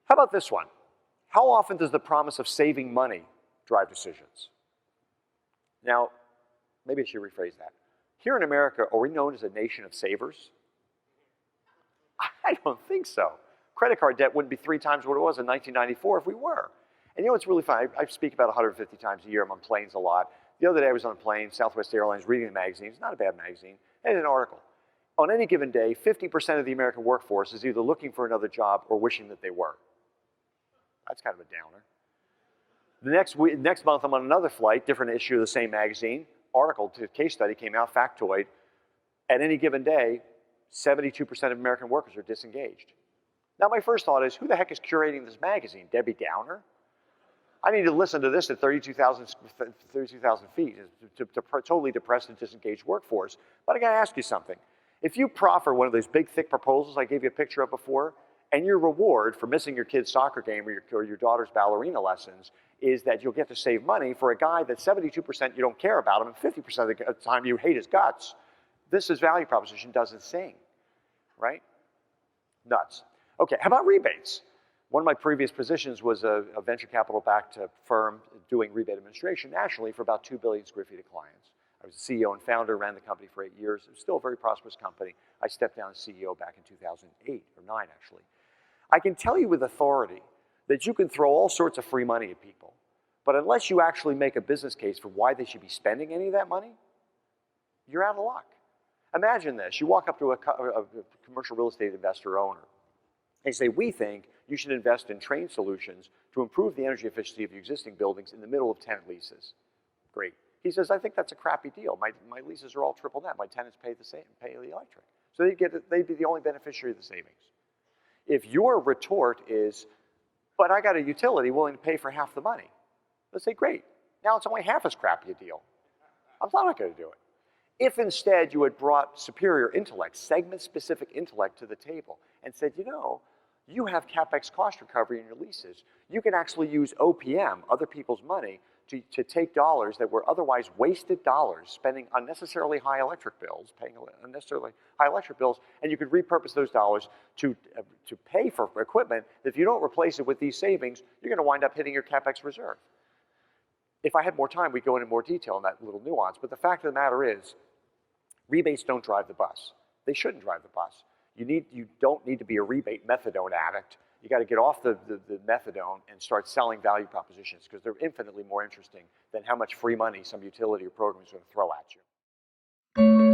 How about this one? How often does the promise of saving money drive decisions? Now, maybe I should rephrase that. Here in America, are we known as a nation of savers? I don't think so. Credit card debt wouldn't be 3 times what it was in 1994 if we were. And you know what's really fun? I speak about 150 times a year. I'm on planes a lot. The other day I was on a plane, Southwest Airlines, reading a magazine. It's not a bad magazine. It had an article. On any given day, 50% of the American workforce is either looking for another job or wishing that they were. That's kind of a downer. The next month, I'm on another flight, different issue of the same magazine. Article, case study came out, factoid. At any given day, 72% of American workers are disengaged. Now, my first thought is, who the heck is curating this magazine? Debbie Downer? I need to listen to this at 32,000 feet to totally depress and disengaged workforce. But I got to ask you something. If you proffer one of those big, thick proposals I gave you a picture of before, and your reward for missing your kid's soccer game or your daughter's ballerina lessons is that you'll get to save money for a guy that 72% you don't care about him and 50% of the time you hate his guts, this value proposition doesn't sing, right? Nuts. Okay, how about rebates? One of my previous positions was a venture capital-backed firm doing rebate administration nationally for about 2 billion square feet of clients. I was the CEO and founder, ran the company for 8 years. It was still a very prosperous company. I stepped down as CEO back in 2008, or 9 actually. I can tell you with authority that you can throw all sorts of free money at people, but unless you actually make a business case for why they should be spending any of that money, you're out of luck. Imagine this. You walk up to a commercial real estate investor owner. They say, we think you should invest in train solutions to improve the energy efficiency of your existing buildings in the middle of tenant leases. Great. He says, I think that's a crappy deal. My leases are all triple net. My tenants pay the same, pay the electric. So they'd be the only beneficiary of the savings. If your retort is, but I got a utility willing to pay for half the money, let's say, great. Now it's only half as crappy a deal. I'm not going to do it. If instead you had brought superior intellect, segment-specific intellect to the table and said, you know, you have CapEx cost recovery in your leases. You can actually use OPM, other people's money, to take dollars that were otherwise wasted dollars, spending unnecessarily high electric bills, paying unnecessarily high electric bills, and you could repurpose those dollars to pay for equipment that if you don't replace it with these savings, you're going to wind up hitting your CapEx reserve. If I had more time, we'd go into more detail on that little nuance, but the fact of the matter is, rebates don't drive the bus. They shouldn't drive the bus. You don't need to be a rebate methadone addict. You got to get off the methadone and start selling value propositions because they're infinitely more interesting than how much free money some utility or program is going to throw at you.